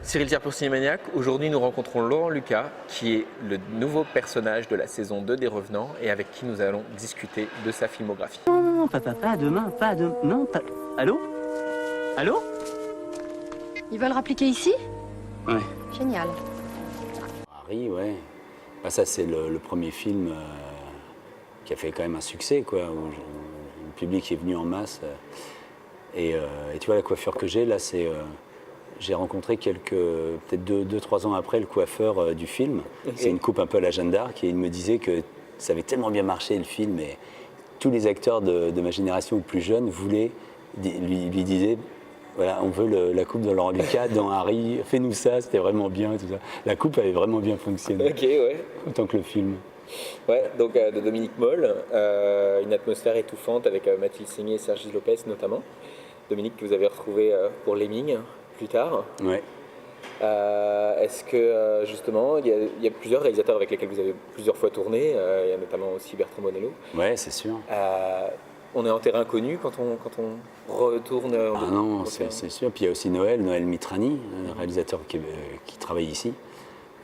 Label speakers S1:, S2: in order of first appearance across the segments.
S1: Cyril Thiers pour Cinémaniac, aujourd'hui nous rencontrons Laurent Lucas qui est le nouveau personnage de la saison 2 des Revenants et avec qui nous allons discuter de sa filmographie.
S2: Non, papa, pas demain, pas demain, non, pas... Allô? Allô?
S3: Ils veulent rappliquer ici?
S2: Ouais.
S3: Génial.
S4: Harry, ouais. Bah, ça, c'est le premier film qui a fait quand même un succès, quoi, où le public est venu en masse. Et tu vois, la coiffure que j'ai, là, c'est... j'ai rencontré peut-être 2-3 ans après, le coiffeur du film. Okay. C'est une coupe un peu à la Jeanne d'Arc, et il me disait que ça avait tellement bien marché, le film, et tous les acteurs de ma génération ou plus jeunes lui disaient, voilà, on veut la coupe de Laurent Lucas dans Harry, fais-nous ça, c'était vraiment bien, tout ça. La coupe avait vraiment bien fonctionné.
S1: Ok, ouais.
S4: Autant que le film.
S1: Ouais, donc de Dominique Moll, une atmosphère étouffante avec Mathilde Seigner et Sergi Lopez notamment. Dominique que vous avez retrouvé pour Lemmings plus tard.
S4: Ouais.
S1: Est-ce que justement, il y a plusieurs réalisateurs avec lesquels vous avez plusieurs fois tourné, il y a notamment aussi Bertrand Bonello.
S4: Ouais, c'est sûr.
S1: On est en terrain connu quand on retourne.
S4: Ah non, c'est sûr. Puis il y a aussi Noël Mitrani, un réalisateur qui travaille ici.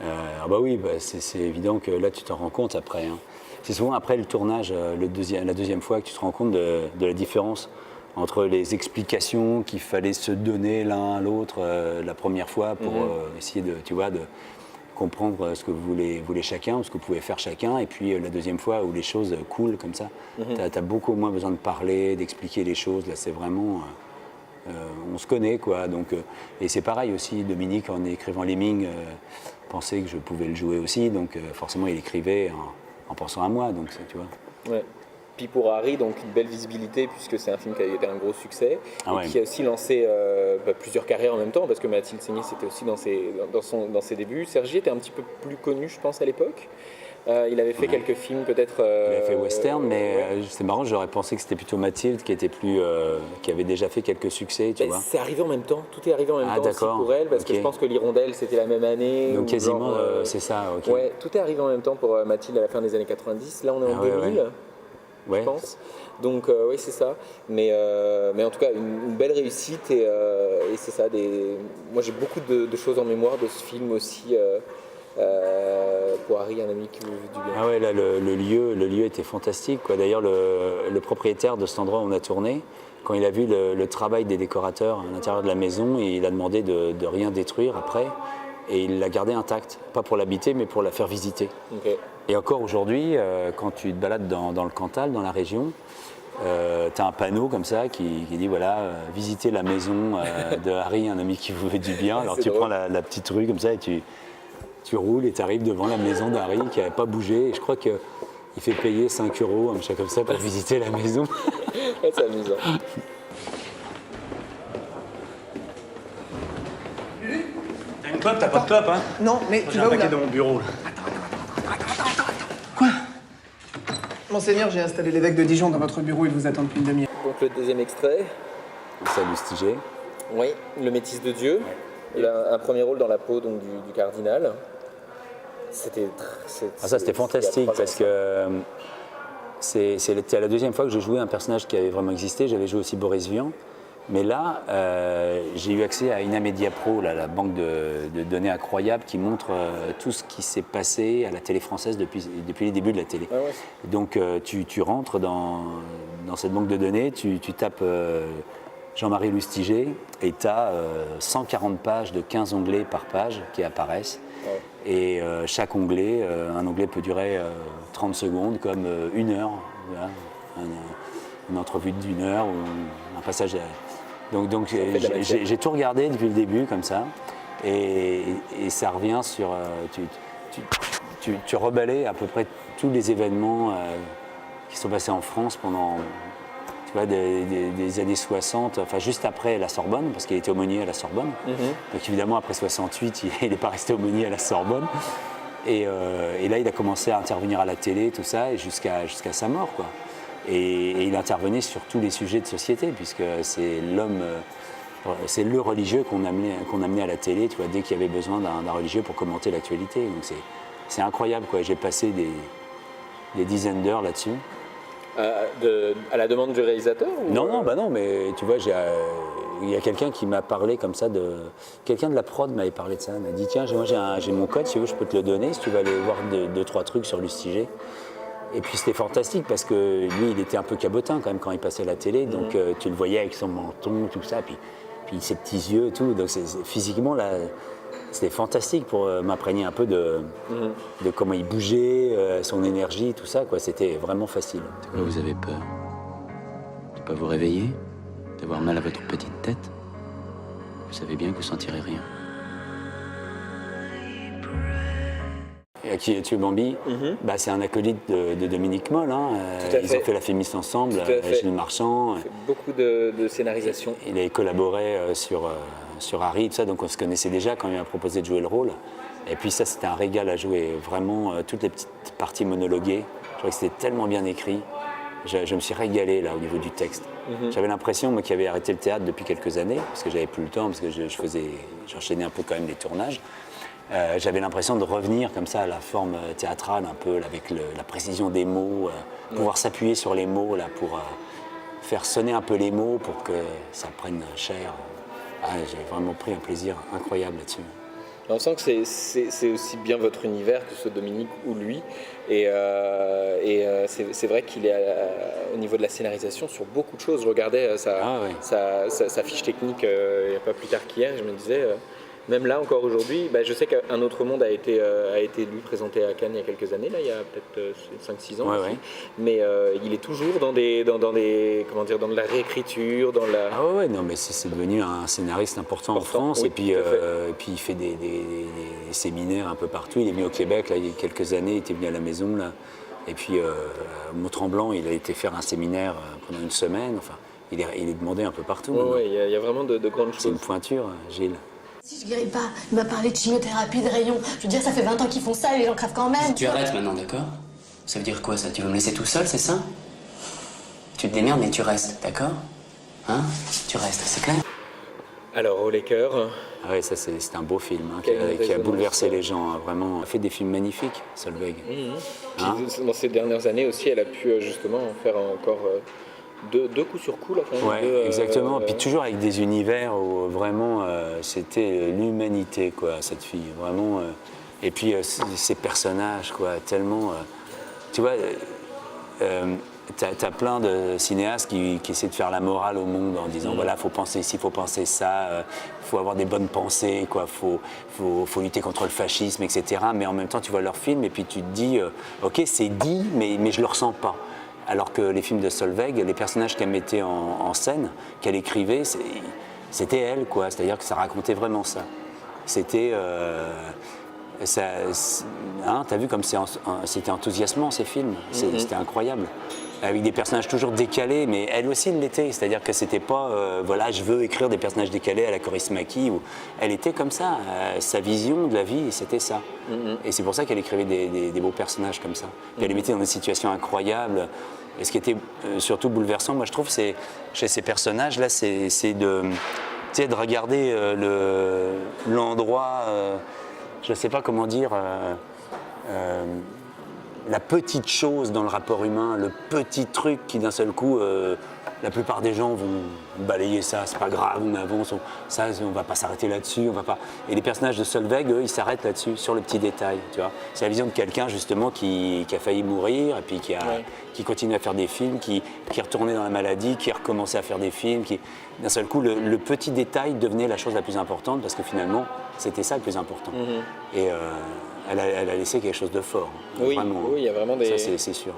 S4: Ah bah oui, bah c'est évident que là tu t'en rends compte après. Hein. C'est souvent après le tournage, la deuxième fois que tu te rends compte de la différence entre les explications qu'il fallait se donner l'un à l'autre la première fois pour essayer de comprendre ce que voulait chacun, ou ce que pouvait faire chacun, et puis la deuxième fois où les choses coulent comme ça. Tu as beaucoup moins besoin de parler, d'expliquer les choses. Là, c'est vraiment... on se connaît, quoi. Donc, et c'est pareil aussi, Dominique, en écrivant Lemmings, pensait que je pouvais le jouer aussi, donc forcément, il écrivait en pensant à moi, donc tu vois.
S1: Ouais. Puis pour Harry, donc une belle visibilité puisque c'est un film qui a été un gros succès et qui a aussi lancé plusieurs carrières en même temps parce que Mathilde Seigner c'était aussi dans ses débuts. Sergi était un petit peu plus connu, je pense, à l'époque. Il avait fait quelques films peut-être.
S4: Il avait fait western, mais c'est marrant, j'aurais pensé que c'était plutôt Mathilde qui avait déjà fait quelques succès, tu vois.
S1: C'est arrivé en même temps, tout est arrivé en même temps aussi pour elle parce que je pense que l'Hirondelle c'était la même année.
S4: Donc quasiment, c'est ça, ok.
S1: Ouais, tout est arrivé en même temps pour Mathilde à la fin des années 90. Là on est en 2000. Je pense. Donc oui, c'est ça. Mais en tout cas, une belle réussite et c'est ça. Moi, j'ai beaucoup de choses en mémoire de ce film aussi. Pour Harry, un ami qui vous veut du bien.
S4: Ah ouais, là, le lieu était fantastique, quoi. D'ailleurs, le propriétaire de cet endroit où on a tourné, quand il a vu le travail des décorateurs à l'intérieur de la maison, il a demandé de rien détruire après. Et il l'a gardé intacte, pas pour l'habiter, mais pour la faire visiter.
S1: Okay.
S4: Et encore aujourd'hui, quand tu te balades dans le Cantal, dans la région, tu as un panneau comme ça qui dit voilà, visitez la maison de Harry, un ami qui vous veut du bien. Alors tu prends la petite rue comme ça et tu roules et tu arrives devant la maison d'Harry qui n'avait pas bougé. Et je crois qu'il fait payer 5 €, un machin comme ça, pour visiter la maison.
S1: C'est amusant.
S5: T'as une clope, t'as pas de clope, hein?
S6: Non, mais tu
S5: J'ai
S6: vas
S5: un
S6: où,
S5: paquet
S6: là?
S5: dans mon bureau, là.
S6: Quoi? Monseigneur, j'ai installé l'évêque de Dijon dans votre bureau, il vous attend depuis une demi-heure.
S1: Donc le deuxième extrait.
S4: Salut Stigé.
S1: Oui, le Métis de Dieu. Il a un premier rôle dans la peau donc, du cardinal. C'était
S4: fantastique parce que c'était la deuxième fois que je jouais un personnage qui avait vraiment existé. J'avais joué aussi Boris Vian. Mais là, j'ai eu accès à Inamedia Pro, la banque de données incroyable qui montre tout ce qui s'est passé à la télé française depuis les débuts de la télé.
S1: Ah ouais.
S4: Donc tu rentres dans cette banque de données, tu tapes Jean-Marie Lustiger et tu as 140 pages de 15 onglets par page qui apparaissent. Ouais. Et chaque onglet, un onglet peut durer 30 secondes comme 1 heure. Voilà, une entrevue d'1 heure ou un passage. Donc j'ai tout regardé depuis le début comme ça et ça revient sur tu rebalais à peu près tous les événements qui sont passés en France pendant des années 60, enfin juste après la Sorbonne parce qu'il était aumônier à la Sorbonne. Donc évidemment après 68 il n'est pas resté aumônier à la Sorbonne et là il a commencé à intervenir à la télé tout ça et jusqu'à sa mort quoi. Et il intervenait sur tous les sujets de société, puisque c'est c'est le religieux qu'on amenait à la télé, tu vois, dès qu'il y avait besoin d'un religieux pour commenter l'actualité. Donc c'est incroyable, quoi. J'ai passé des dizaines d'heures là-dessus.
S1: À la demande du réalisateur ou...
S4: Non, mais tu vois, il y a quelqu'un qui m'a parlé comme ça quelqu'un de la prod m'avait parlé de ça. Il m'a dit tiens, moi j'ai mon code, si tu veux, je peux te le donner, si tu vas aller voir deux, trois trucs sur Lustiger. Et puis c'était fantastique parce que lui, il était un peu cabotin quand même quand il passait à la télé, donc tu le voyais avec son menton, tout ça, puis ses petits yeux et tout. Donc physiquement, là, c'était fantastique pour m'imprégner un peu de comment il bougeait, son énergie, tout ça, quoi. C'était vraiment facile.
S7: C'est quoi, vous avez peur de ne pas vous réveiller? D'avoir mal à votre petite tête? Vous savez bien que vous sentirez rien.
S4: Et Qui a tué Bambi, c'est un acolyte de Dominique Moll. Hein. Ils ont fait La Fémis ensemble, Gilles Marchand.
S1: Il fait beaucoup de scénarisation.
S4: Il a collaboré sur Harry, tout ça, donc on se connaissait déjà quand il m'a proposé de jouer le rôle. Et puis ça, c'était un régal à jouer. Vraiment, toutes les petites parties monologuées, je trouvais que c'était tellement bien écrit. Je me suis régalé là au niveau du texte. J'avais l'impression, moi qui avais arrêté le théâtre depuis quelques années, parce que j'avais plus le temps, parce que j'enchaînais un peu quand même les tournages. J'avais l'impression de revenir comme ça à la forme théâtrale, un peu avec la précision des mots, pouvoir s'appuyer sur les mots là, pour faire sonner un peu les mots pour que ça prenne chair. J'ai vraiment pris un plaisir incroyable là-dessus.
S1: On sent que c'est aussi bien votre univers que ce soit Dominique ou lui. Et c'est vrai qu'il est au niveau de la scénarisation sur beaucoup de choses. Je regardais sa fiche technique il n'y a pas plus tard qu'hier. Je me disais, même là encore aujourd'hui, je sais qu'un autre monde a été lui présenté à Cannes il y a quelques années, là, il y a peut-être 5-6 ans.
S4: Ouais.
S1: Mais il est toujours dans de la réécriture, dans la...
S4: Ah ouais, non, mais c'est devenu un scénariste important en France.
S1: Oui,
S4: et puis il fait des séminaires un peu partout. Il est venu au Québec là, il y a quelques années, il était venu à la maison là. Et puis à Mont-Tremblant, il a été faire un séminaire pendant une semaine. Enfin, il est demandé un peu partout.
S1: Oui, il y a vraiment de grandes choses.
S4: C'est une pointure, Gilles.
S3: Si je guéris pas, il m'a parlé de chimiothérapie, de rayons. Je veux dire, ça fait 20 ans qu'ils font ça et les gens crèvent quand même.
S7: Tu arrêtes maintenant, d'accord? Ça veut dire quoi, ça? Tu veux me laisser tout seul, c'est ça? Tu te démerdes, mais tu restes, d'accord? Hein? Tu restes, c'est clair?
S1: Alors, au Laker...
S4: Ah ouais, ça c'est un beau film qui a bouleversé les gens, hein, vraiment. Elle a fait des films magnifiques, Solveig.
S1: Puis, dans ces dernières années aussi, elle a pu justement en faire encore deux coups sur coup. Là, quand même.
S4: Ouais, exactement. Puis toujours avec des univers où vraiment c'était l'humanité, quoi, cette fille. Vraiment. Et puis ces personnages, quoi, tellement. Tu vois, t'as plein de cinéastes qui essaient de faire la morale au monde en disant voilà, faut penser ici, faut penser ça, faut avoir des bonnes pensées, quoi, faut lutter contre le fascisme, etc. Mais en même temps, tu vois leurs films et puis tu te dis ok, c'est dit, mais je le ressens pas. Alors que les films de Solveig, les personnages qu'elle mettait en scène, qu'elle écrivait, c'était elle, quoi. C'est-à-dire que ça racontait vraiment ça. C'était... t'as vu comme c'était enthousiasmant, ces films. C'était incroyable. Avec des personnages toujours décalés, mais elle aussi l'était. C'est-à-dire que c'était pas, voilà, je veux écrire des personnages décalés à la Kaurismäki. Elle était comme ça. Sa vision de la vie, c'était ça. Et c'est pour ça qu'elle écrivait des beaux personnages comme ça. Puis elle les mettait dans des situations incroyables. Et ce qui était surtout bouleversant, moi je trouve, c'est chez ces personnages-là, c'est de regarder l'endroit, je ne sais pas comment dire, la petite chose dans le rapport humain, le petit truc qui d'un seul coup, la plupart des gens vont balayer ça, c'est pas grave, on avance, on va pas s'arrêter là-dessus, on va pas. Et les personnages de Solveig, eux, ils s'arrêtent là-dessus, sur le petit détail, tu vois. C'est la vision de quelqu'un justement qui a failli mourir et puis qui continue à faire des films, qui est retourné dans la maladie, qui a recommencé à faire des films, qui d'un seul coup, le petit détail devenait la chose la plus importante parce que finalement, c'était ça le plus important. Et elle a laissé quelque chose de fort.
S1: Oui,
S4: vraiment.
S1: Oui, il y a vraiment des...
S4: Ça, c'est sûr.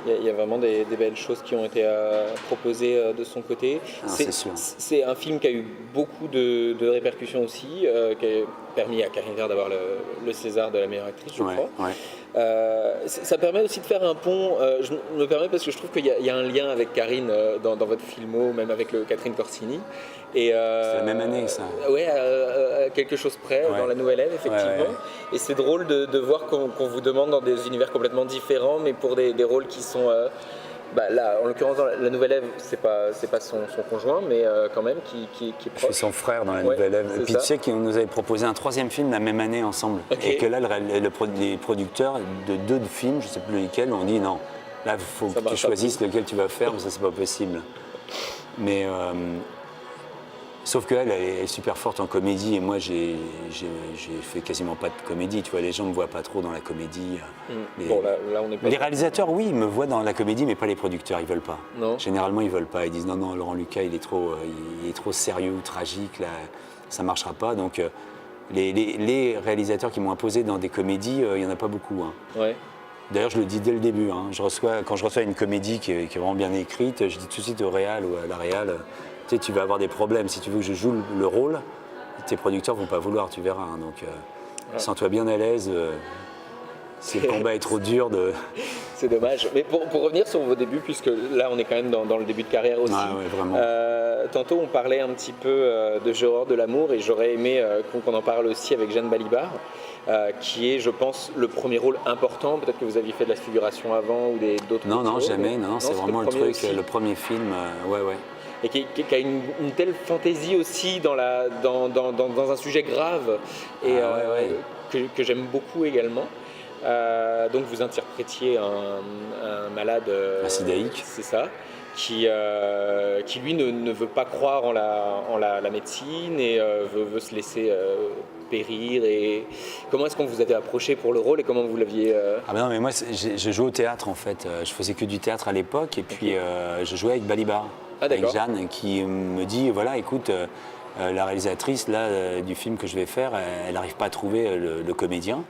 S1: Il y a vraiment des belles choses qui ont été proposées de son côté.
S4: C'est sûr.
S1: C'est un film qui a eu beaucoup de répercussions aussi, qui a permis à Karine Viard d'avoir le César de la meilleure actrice, je crois. Ouais. Ça permet aussi de faire un pont, je me permets parce que je trouve qu'il y a un lien avec Karine dans votre filmo, même avec Catherine Corsini.
S4: C'est la même année, ça.
S1: Oui, quelque chose près, dans La Nouvelle Ève, effectivement. Ouais. Et c'est drôle de voir qu'on vous demande dans des univers complètement différents, mais pour des rôles qui sont... là, en l'occurrence, dans La Nouvelle Ève, c'est pas son conjoint, mais quand même, qui est proche.
S4: Je suis son frère dans La Nouvelle Ève. Et puis tu sais qu'on nous avait proposé un troisième film la même année ensemble. Okay. Et que là, les producteurs de 2 films, je ne sais plus lesquels, ont dit non, là, il faut que tu choisisses lequel tu vas faire, mais ça, c'est pas possible. Mais... Sauf qu'elle, elle est super forte en comédie et moi, j'ai fait quasiment pas de comédie. Tu vois, les gens me voient pas trop dans la comédie.
S1: Bon, là, on est pas...
S4: Les réalisateurs, oui, ils me voient dans la comédie, mais pas les producteurs, ils veulent pas.
S1: Non.
S4: Généralement, ils veulent pas. Ils disent non, Laurent Lucas, il est trop sérieux ou tragique, là, ça marchera pas. Donc, les réalisateurs qui m'ont imposé dans des comédies, il y en a pas beaucoup. Hein.
S1: Ouais.
S4: D'ailleurs, je le dis dès le début. Hein. Quand je reçois une comédie qui est vraiment bien écrite, je dis tout de suite au réal ou à la réal, tu sais, tu vas avoir des problèmes. Si tu veux que je joue le rôle, tes producteurs vont pas vouloir, tu verras. Hein. Donc, sens-toi bien à l'aise. Si le combat est trop dur
S1: C'est dommage. Mais pour revenir sur vos débuts, puisque là, on est quand même dans le début de carrière aussi.
S4: Ah ouais, vraiment.
S1: Tantôt, on parlait un petit peu de Gérard de l'amour et j'aurais aimé qu'on en parle aussi avec Jeanne Balibar. Qui est, je pense, le premier rôle important. Peut-être que vous aviez fait de la figuration avant ou d'autres
S4: Non,
S1: rôles,
S4: jamais. Non, c'est vraiment le truc, le premier film. Ouais.
S1: Et qui a une telle fantaisie aussi dans un sujet grave et que j'aime beaucoup également. Donc vous interprétiez un malade
S4: sidaïque.
S1: C'est ça, qui lui ne veut pas croire en la médecine et veut se laisser périr. Et comment est-ce qu'on vous avait approché pour le rôle et comment vous l'aviez
S4: Ah ben non, mais moi je jouais au théâtre en fait. Je faisais que du théâtre à l'époque et puis je jouais avec Balibar, avec Jeanne, qui me dit voilà, écoute, la réalisatrice là du film que je vais faire, elle n'arrive pas à trouver le comédien.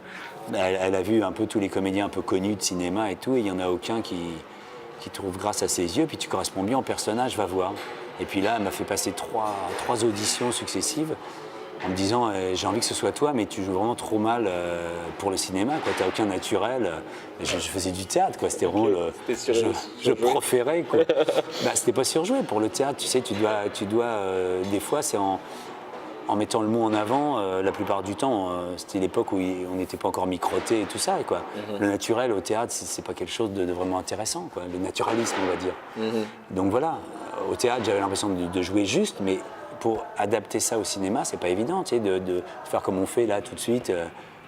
S4: Elle a vu un peu tous les comédiens un peu connus de cinéma et tout, et il n'y en a aucun qui trouve grâce à ses yeux. Puis tu corresponds bien au personnage, va voir. Et puis là, elle m'a fait passer trois auditions successives en me disant j'ai envie que ce soit toi, mais tu joues vraiment trop mal pour le cinéma, tu n'as aucun naturel. Je faisais du théâtre, quoi. C'était vraiment je proférais, quoi. C'était pas surjoué pour le théâtre, tu sais, tu dois des fois c'est en mettant le mot en avant, la plupart du temps, c'était l'époque où on n'était pas encore microté et tout ça, quoi. Le naturel au théâtre, c'est pas quelque chose de vraiment intéressant, quoi. Le naturalisme, on va dire. Donc voilà, au théâtre, j'avais l'impression de jouer juste, mais pour adapter ça au cinéma, c'est pas évident, tu sais, de faire comme on fait là tout de suite,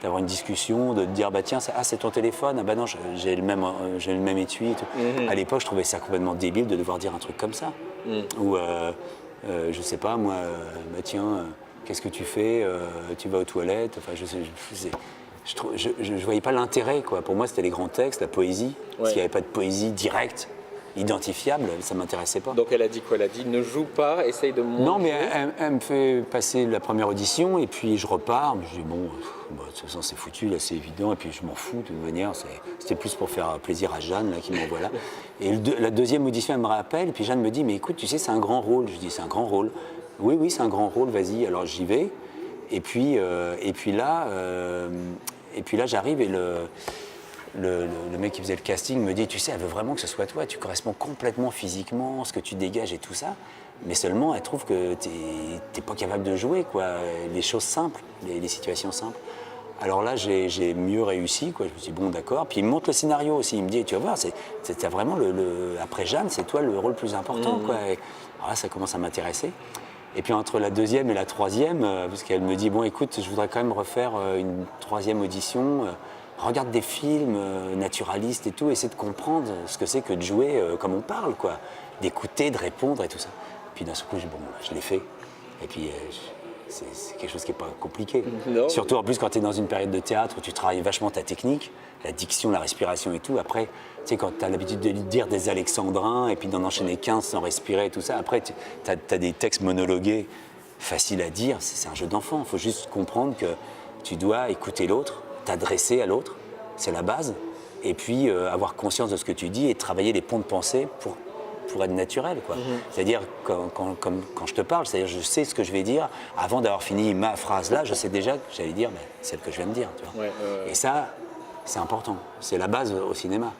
S4: d'avoir une discussion, de te dire bah tiens, c'est ton téléphone, ah bah non, j'ai le même étui et tout. À l'époque, je trouvais ça complètement débile de devoir dire un truc comme ça. Ou je sais pas moi, bah tiens. Qu'est-ce que tu fais? Tu vas aux toilettes? Enfin, je voyais pas l'intérêt, quoi. Pour moi, c'était les grands textes, la poésie. S'il n'y avait pas de poésie directe, identifiable, ça m'intéressait pas.
S1: Donc elle a dit quoi? Elle a dit ne joue pas, essaye de montrer.
S4: Non, mais elle me fait passer la première audition et puis je repars. Je dis bon, de toute façon c'est foutu, là c'est évident. Et puis je m'en fous de toute manière. C'était plus pour faire plaisir à Jeanne là, qui m'envoie là. Et la deuxième audition, elle me rappelle. Et puis Jeanne me dit mais écoute, tu sais, c'est un grand rôle. Je dis c'est un grand rôle. Oui, c'est un grand rôle, vas-y, alors j'y vais. Et puis là, j'arrive et le mec qui faisait le casting me dit, tu sais, elle veut vraiment que ce soit toi, tu corresponds complètement physiquement, ce que tu dégages et tout ça, mais seulement elle trouve que t'es pas capable de jouer, quoi, les choses simples, les situations simples. Alors là, j'ai mieux réussi, quoi. Je me suis dit, bon, d'accord. Puis il me montre le scénario aussi. Il me dit, tu vas voir, t'as vraiment après Jeanne, c'est toi le rôle plus important, quoi. Et alors là, ça commence à m'intéresser. Et puis entre la deuxième et la troisième, parce qu'elle me dit, bon écoute, je voudrais quand même refaire une troisième audition, regarde des films naturalistes et tout, essaie de comprendre ce que c'est que de jouer comme on parle, quoi, d'écouter, de répondre et tout ça. Puis d'un seul coup, je l'ai fait. Et puis c'est quelque chose qui n'est pas compliqué.
S1: Non.
S4: Surtout en plus quand tu es dans une période de théâtre où tu travailles vachement ta technique, la diction, la respiration et tout. Après, tu sais, quand tu as l'habitude de dire des alexandrins et puis d'en enchaîner 15 sans respirer et tout ça, après, tu as des textes monologués faciles à dire. C'est un jeu d'enfant. Il faut juste comprendre que tu dois écouter l'autre, t'adresser à l'autre, c'est la base. Et puis avoir conscience de ce que tu dis et travailler les ponts de pensée pour être naturel, quoi. C'est-à-dire, quand je te parle, c'est-à-dire je sais ce que je vais dire, avant d'avoir fini ma phrase là, je sais déjà que j'allais dire celle que je viens de dire, tu vois. Et ça, c'est important, c'est la base au cinéma.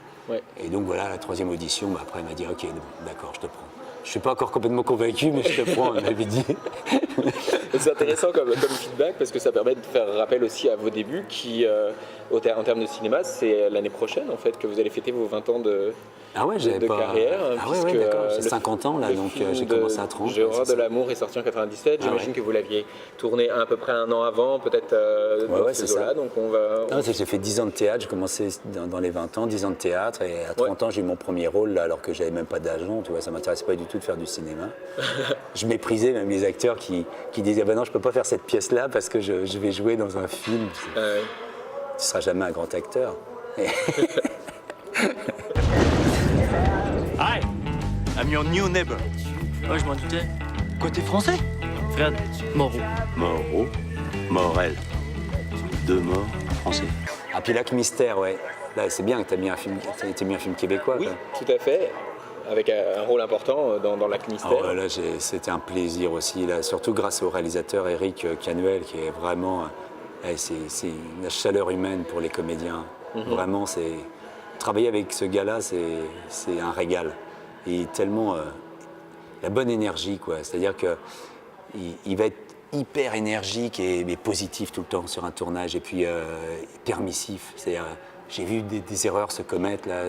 S4: Et donc voilà, la troisième audition, après elle m'a dit, ok, d'accord, je te prends. Je ne suis pas encore complètement convaincu, mais je te prends, elle m'avait dit.
S1: C'est intéressant comme feedback, parce que ça permet de faire rappel aussi à vos débuts, qui, en termes de cinéma, c'est l'année prochaine, en fait, que vous allez fêter vos 20 ans de carrière.
S4: Ah ouais, d'accord, j'ai 50 ans, là, donc j'ai commencé à 30.
S1: Gérard de l'amour est sorti en 97, j'imagine que vous l'aviez tourné à peu près un an avant, peut-être dans ces eaux-là, donc on va...
S4: J'ai fait 10 ans de théâtre, j'ai commencé dans les 20 ans, 10 ans de théâtre, et à 30 ans, j'ai eu mon premier rôle, là, alors que j'avais même pas d'agent, tu vois, ça m'intéressait pas du tout. surtout de faire du cinéma. Je méprisais même les acteurs qui disaient non, je ne peux pas faire cette pièce-là parce que je vais jouer dans un film. Tu ne seras jamais un grand acteur.
S5: Hi, I'm your new neighbor.
S2: Ouais, je m'en doutais. Quoi, t'es français? Fred, Moreau.
S8: Moreau, Morel. 2 morts français.
S4: Ah, puis Lac Mystère, ouais. Là, c'est bien que tu aies mis un film québécois.
S1: Oui,
S4: quoi.
S1: tout à fait. Avec un rôle important dans Lac Mystère.
S4: Ah ouais, là, c'était un plaisir aussi, là, surtout grâce au réalisateur Éric Canuel, qui est vraiment... c'est une chaleur humaine pour les comédiens. Vraiment, travailler avec ce gars-là, c'est un régal. Et tellement... la bonne énergie, quoi. C'est-à-dire qu'il va être hyper énergique mais positif tout le temps sur un tournage, et puis permissif. C'est-à-dire, j'ai vu des erreurs se commettre là,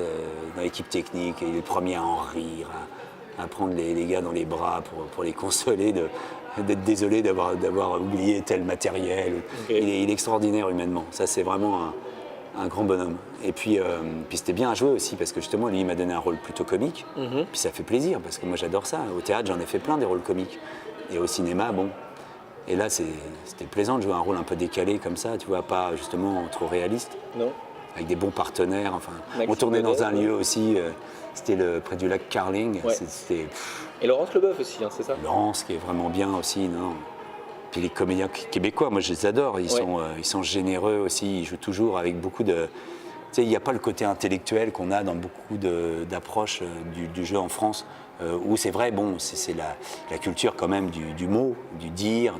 S4: dans l'équipe technique, et il est le premier à en rire, à prendre les gars dans les bras pour les consoler, d'être désolé d'avoir oublié tel matériel. Okay. Il est extraordinaire humainement. Ça, c'est vraiment un grand bonhomme. Et puis c'était bien à jouer aussi, parce que justement, lui, il m'a donné un rôle plutôt comique. Puis ça fait plaisir, parce que moi, j'adore ça. Au théâtre, j'en ai fait plein des rôles comiques. Et au cinéma, bon. Et là, c'était plaisant de jouer un rôle un peu décalé comme ça, tu vois, pas justement trop réaliste.
S1: Non.
S4: Avec des bons partenaires. Enfin,
S1: Maxime
S4: on tournait dans un
S1: Bedel,
S4: lieu aussi, c'était près du lac Carling.
S1: Ouais. Et Laurence Leboeuf aussi, hein, c'est ça?
S4: Laurence, qui est vraiment bien aussi, non? Puis les comédiens québécois, moi je les adore, ils sont généreux aussi, ils jouent toujours avec beaucoup de... Tu sais, il n'y a pas le côté intellectuel qu'on a dans beaucoup d'approches du jeu en France, où c'est vrai, bon, c'est la culture quand même du mot, du dire,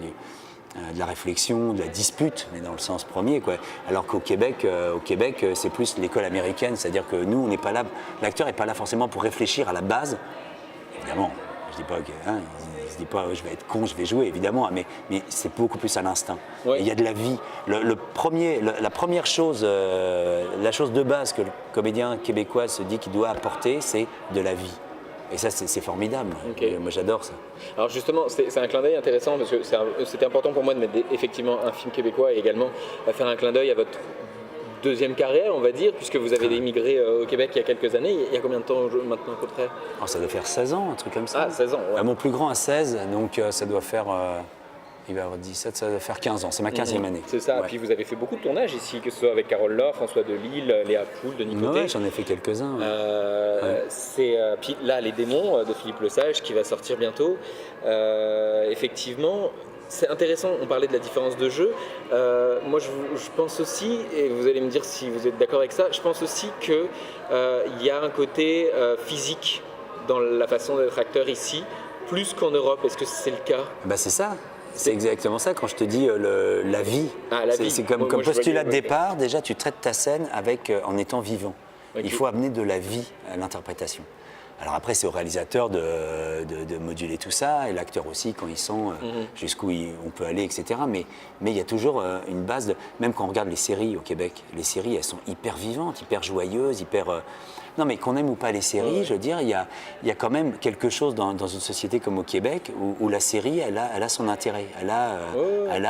S4: de la réflexion, de la dispute, mais dans le sens premier, quoi. Alors qu'au Québec, c'est plus l'école américaine, c'est-à-dire que nous, on n'est pas là, l'acteur n'est pas là forcément pour réfléchir à la base, évidemment. Je dis pas que, il se dit pas je vais être con, je vais jouer, évidemment, mais c'est beaucoup plus à l'instinct. Ouais. Il y a de la vie. La première chose, la chose de base que le comédien québécois se dit qu'il doit apporter, c'est de la vie. Et ça, c'est formidable. Okay. Moi, j'adore ça.
S1: Alors justement, c'est un clin d'œil intéressant, parce que c'était important pour moi de mettre effectivement un film québécois et également faire un clin d'œil à votre deuxième carrière, on va dire, puisque vous avez émigré au Québec il y a quelques années. Il y a combien de temps maintenant à peu près?
S4: Oh, ça doit faire 16 ans, un truc comme ça.
S1: Ah, 16 ans, ouais.
S4: Mon plus grand a 16, donc ça doit faire... il va avoir 17, ça doit faire 15 ans. C'est ma 15e année.
S1: C'est ça. Ouais. Puis vous avez fait beaucoup de tournages ici, que ce soit avec Carole Laure, François Delisle, Léa Poul, Denis Côté.
S4: Ouais, j'en ai fait quelques-uns.
S1: Puis là, Les Démons de Philippe Lesage, qui va sortir bientôt. Effectivement... C'est intéressant, on parlait de la différence de jeu. Moi, je pense aussi, et vous allez me dire si vous êtes d'accord avec ça, je pense aussi qu'il y a un côté physique dans la façon d'être acteur ici, plus qu'en Europe. Est-ce que c'est le cas?
S4: C'est ça. C'est exactement ça quand je te dis la vie.
S1: Ah, la vie.
S4: C'est comme postulat de départ, déjà tu traites ta scène en étant vivant. Okay. Il faut amener de la vie à l'interprétation. Alors après, c'est au réalisateur de moduler tout ça, et l'acteur aussi, quand il sent jusqu'où on peut aller, etc. Mais il y a toujours une base, même quand on regarde les séries au Québec, les séries, elles sont hyper vivantes, hyper joyeuses, hyper... Non, mais qu'on aime ou pas les séries, je veux dire, il y a quand même quelque chose dans une société comme au Québec où la série, elle a son intérêt, elle a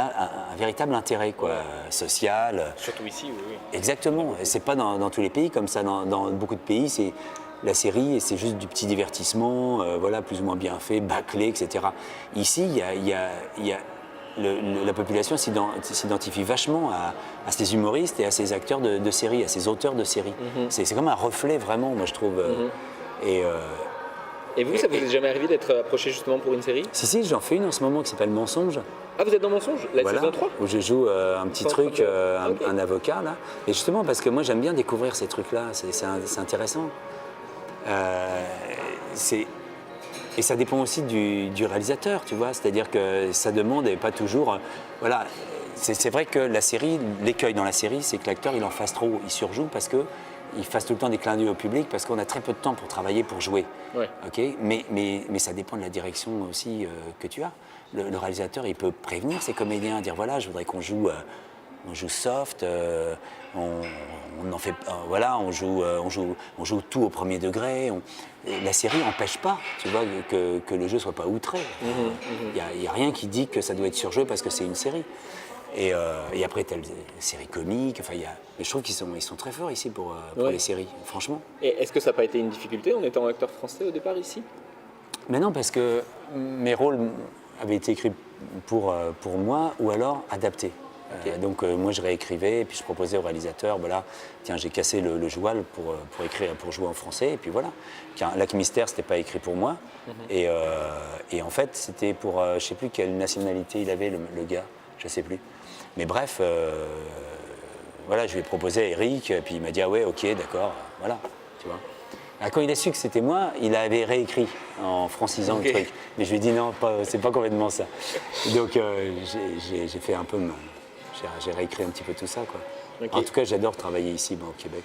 S4: un véritable intérêt, quoi, social.
S1: Surtout ici, oui.
S4: Exactement, et c'est pas dans tous les pays comme ça, dans beaucoup de pays, c'est... La série, c'est juste du petit divertissement, voilà, plus ou moins bien fait, bâclé, etc. Ici, la population s'identifie vachement à ces humoristes et à ces acteurs de série, à ces auteurs de série. C'est comme un reflet, vraiment, moi, je trouve.
S1: Et vous, ça vous est jamais arrivé d'être approché justement pour une série?
S4: Si, j'en fais une en ce moment qui s'appelle Mensonge.
S1: Ah, vous êtes dans Mensonge, la saison 3?
S4: Où je joue un petit truc, un avocat, là. Et justement, parce que moi, j'aime bien découvrir ces trucs-là, c'est intéressant. Et ça dépend aussi du réalisateur, tu vois, c'est-à-dire que sa demande n'est pas toujours... voilà, c'est vrai que la série, l'écueil dans la série, c'est que l'acteur, il en fasse trop, il surjoue parce qu'il fasse tout le temps des clins d'œil au public, parce qu'on a très peu de temps pour travailler, pour jouer. Ouais. Okay, mais ça dépend de la direction aussi que tu as. Le réalisateur, il peut prévenir ses comédiens, dire voilà, je voudrais qu'on joue soft, on en fait, voilà, on joue tout au premier degré. La série n'empêche pas, tu vois, que le jeu soit pas outré. Il y a rien qui dit que ça doit être surjoué parce que c'est une série. Et après, tu as les séries comiques. Enfin, mais je trouve qu'ils sont très forts ici pour les séries, franchement.
S1: Et est-ce que ça n'a pas été une difficulté en étant acteur français au départ ici?
S4: Mais non, parce que mes rôles avaient été écrits pour moi ou alors adaptés.
S1: Ok.
S4: Donc moi je réécrivais et puis je proposais au réalisateur, voilà, tiens j'ai cassé le joual pour écrire, pour jouer en français et puis voilà. Tiens, Lac Mystère c'était pas écrit pour moi et en fait c'était pour je sais plus quelle nationalité il avait le gars, je sais plus. Mais bref, voilà, je lui ai proposé à Eric et puis il m'a dit ah ouais ok d'accord, voilà, tu vois. Alors, quand il a su que c'était moi, il avait réécrit en francisant le truc. Mais je lui ai dit non, c'est pas complètement ça. Donc j'ai fait un peu, j'ai réécrit un petit peu tout ça, quoi.
S1: Ok.
S4: En tout cas, j'adore travailler ici, au Québec.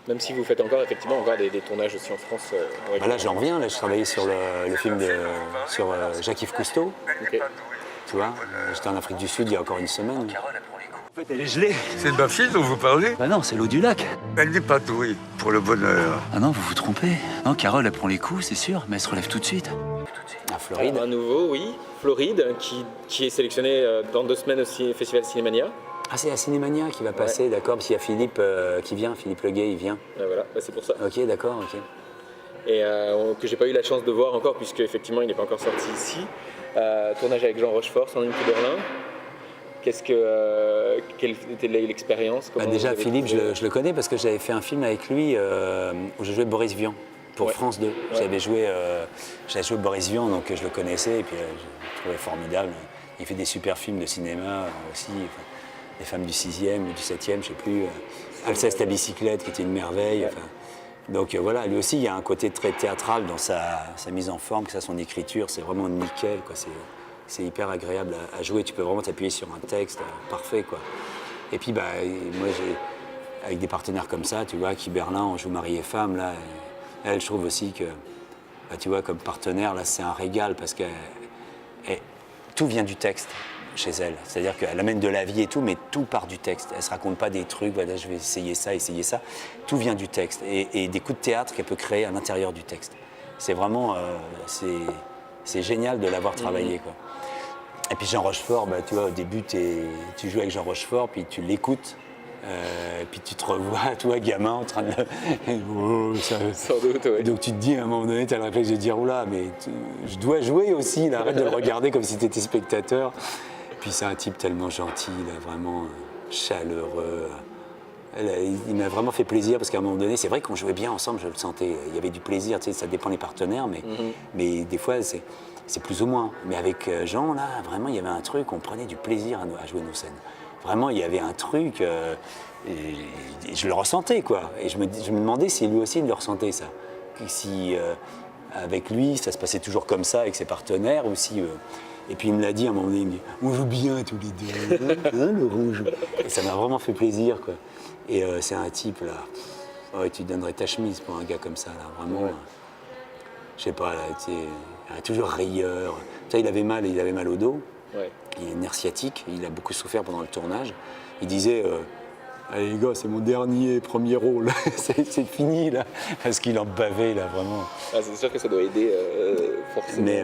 S1: Même si vous faites encore effectivement encore des tournages aussi en France.
S4: Bah là, j'en reviens. Là, je travaillais sur le film sur Jacques-Yves Cousteau.
S1: Ok.
S4: Tu vois, j'étais en Afrique du Sud il y a encore une semaine.
S9: En fait, elle est gelée.
S10: C'est de ma fille dont vous parlez?
S9: Bah non, c'est l'eau du lac.
S10: Elle n'est pas douée pour le bonheur.
S9: Ah non, vous vous trompez. Non, Carole, elle prend les coups, c'est sûr, mais elle se relève tout de suite.
S4: À Floride.
S1: Un nouveau, oui. Floride, qui est sélectionné dans 2 semaines aussi au Festival Cinémania.
S4: Ah, c'est la Cinémania qui va passer, d'accord, parce qu'il y a Philippe qui vient, Philippe Leguet, il vient.
S1: Voilà, bah, c'est pour ça.
S4: Ok, d'accord, ok.
S1: Et que j'ai pas eu la chance de voir encore, puisque effectivement il n'est pas encore sorti ici. Tournage avec Jean Rochefort, Sandrine Kiberlin. Quelle était l'expérience?
S4: Déjà, Philippe, je le connais parce que j'avais fait un film avec lui où je jouais Boris Vian pour France 2. Ouais. J'avais joué Boris Vian, donc je le connaissais et puis je le trouvais formidable. Il fait des super films de cinéma aussi. Enfin, Les femmes du 6e ou du 7e, je sais plus. Alceste à bicyclette, qui était une merveille. Ouais. Enfin, donc voilà, lui aussi, il y a un côté très théâtral dans sa mise en forme, que ça, son écriture, c'est vraiment nickel, quoi. C'est hyper agréable à jouer. Tu peux vraiment t'appuyer sur un texte parfait, quoi. Et puis, moi, avec des partenaires comme ça, tu vois, Kiberlin, on joue mari et femme, là. Elle, je trouve aussi que, tu vois, comme partenaire, là, c'est un régal parce que tout vient du texte chez elle. C'est-à-dire qu'elle amène de la vie et tout, mais tout part du texte. Elle ne se raconte pas des trucs, voilà, je vais essayer ça. Tout vient du texte et des coups de théâtre qu'elle peut créer à l'intérieur du texte. C'est vraiment, c'est génial de l'avoir travaillé, quoi. Et puis Jean Rochefort, tu vois, au début, tu joues avec Jean Rochefort, puis tu l'écoutes, puis tu te revois, toi, gamin, en train de...
S1: Sans doute, ouais.
S4: Donc tu te dis, à un moment donné, tu as le réflexe de dire, oula, mais je dois jouer aussi, là, arrête de le regarder comme si tu étais spectateur. Puis c'est un type tellement gentil, là, vraiment chaleureux. Il m'a vraiment fait plaisir, parce qu'à un moment donné, c'est vrai qu'on jouait bien ensemble, je le sentais. Il y avait du plaisir, tu sais, ça dépend des partenaires, mais des fois, c'est plus ou moins. Mais avec Jean, là, vraiment, il y avait un truc, on prenait du plaisir à jouer nos scènes. Vraiment, il y avait un truc, et je le ressentais, quoi. Et je me demandais si lui aussi, il le ressentait, ça. Si, avec lui, ça se passait toujours comme ça, avec ses partenaires, ou si... Et puis il me l'a dit à un moment donné, il me dit « On joue bien tous les deux, hein, le rouge ?» Et ça m'a vraiment fait plaisir, quoi. Et c'est un type, là, ouais, tu donnerais ta chemise pour un gars comme ça, là, vraiment. Ouais. Je sais pas, là, tu sais, toujours rieur. Tu sais, il avait mal au dos. Ouais. Il est nerf sciatique, il a beaucoup souffert pendant le tournage. Il disait allez les gars, c'est mon premier rôle, c'est fini là, parce qu'il en bavait là, vraiment.
S1: Ah, c'est sûr que ça doit aider forcément.
S4: Mais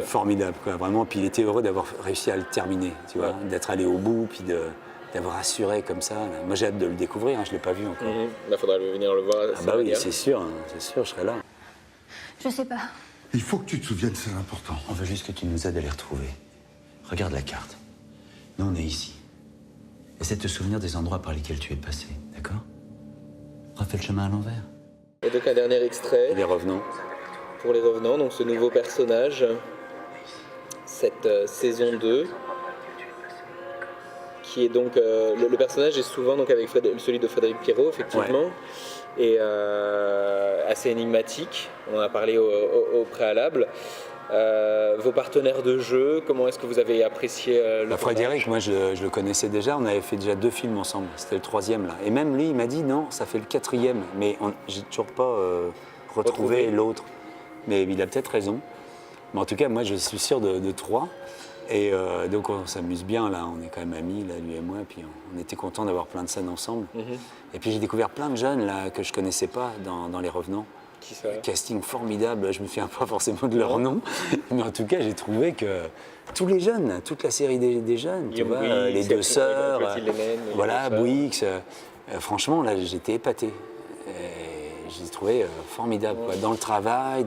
S4: formidable, quoi, vraiment. Puis il était heureux d'avoir réussi à le terminer, tu vois, d'être allé au bout, puis d'avoir assuré comme ça. Là. Moi j'ai hâte de le découvrir, hein, je ne l'ai pas vu encore.
S1: Là, faudra venir le voir.
S4: Ah bah oui, c'est sûr, je serai là.
S3: Je sais pas.
S10: Il faut que tu te souviennes, c'est important.
S9: On veut juste que tu nous aides à les retrouver. Regarde la carte. Nous, on est ici. Essaie de te souvenir des endroits par lesquels tu es passé, d'accord? Refais le chemin à l'envers.
S1: Et donc un dernier extrait.
S4: Les Revenants.
S1: Pour les Revenants, donc ce nouveau personnage, cette saison 2, qui est donc... le personnage est souvent donc avec celui de Frédéric Pierrot, effectivement, et assez énigmatique, on en a parlé au préalable. Vos partenaires de jeu, comment est-ce que vous avez apprécié le
S4: Frédéric, moi je le connaissais déjà, on avait fait déjà 2 films ensemble, c'était le 3e là. Et même lui, il m'a dit non, ça fait le 4e, mais j'ai toujours pas retrouvé l'autre. Mais il a peut-être raison. Mais en tout cas, moi je suis sûr de 3. Et donc on s'amuse bien là, on est quand même amis, là, lui et moi, puis on était contents d'avoir plein de scènes ensemble. Et puis j'ai découvert plein de jeunes là que je connaissais pas dans Les Revenants.
S1: Qui ça ?
S4: Casting formidable, je me souviens pas forcément de leur nom, mais en tout cas j'ai trouvé que tous les jeunes, toute la série des jeunes, tu vois, les 2 sœurs, voilà, Bouix, franchement là j'étais épaté. je les ai trouvés formidables. Quoi. Dans le travail,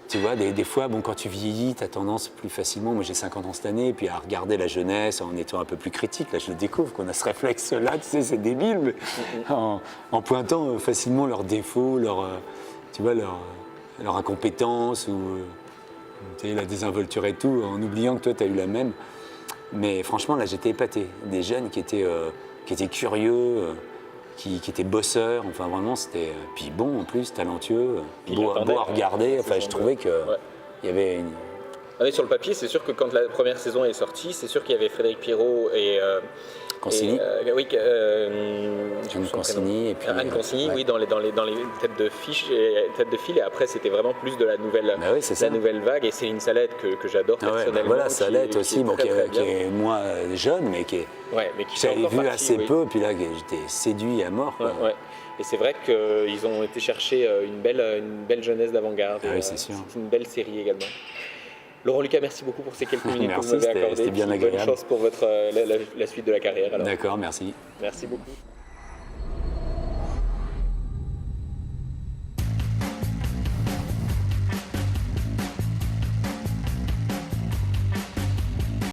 S4: tu vois, des fois, bon, quand tu vieillis, tu as tendance plus facilement, moi j'ai 50 ans cette année, puis à regarder la jeunesse en étant un peu plus critique. Là, je le découvre, qu'on a ce réflexe-là, tu sais, c'est débile, mais en pointant facilement leurs défauts, tu vois, leur incompétence, ou tu sais, la désinvolture et tout, en oubliant que toi, tu as eu la même. Mais franchement, là, j'étais épaté. Des jeunes qui étaient curieux, qui étaient bosseurs, enfin vraiment, c'était... Puis bon, en plus, talentueux, beau à regarder. Enfin, je trouvais qu'il y avait une...
S1: Allez, sur le papier, c'est sûr que quand la première saison est sortie, c'est sûr qu'il y avait Frédéric Pierrot et...
S4: Consigny.
S1: Oui,
S4: Anne Consigny. Et puis,
S1: Anne Consigny, oui, dans les têtes de file. Et après, c'était vraiment plus de la nouvelle, nouvelle vague. Et Céline Salette, que j'adore personnellement.
S4: Voilà, Salette aussi, qui est moins jeune, mais qui j'avais vu assez peu. Puis là, j'étais séduit à mort. Quoi.
S1: Ouais. Et c'est vrai qu'ils ont été chercher une belle jeunesse d'avant-garde.
S4: Ah oui, c'est sûr.
S1: C'est une belle série également. Laurent Lucas, merci beaucoup pour ces quelques minutes que vous m'avez accordées.
S4: C'était bien agréable.
S1: Bonne chance pour la suite de la carrière.
S4: D'accord, merci.
S1: Merci beaucoup.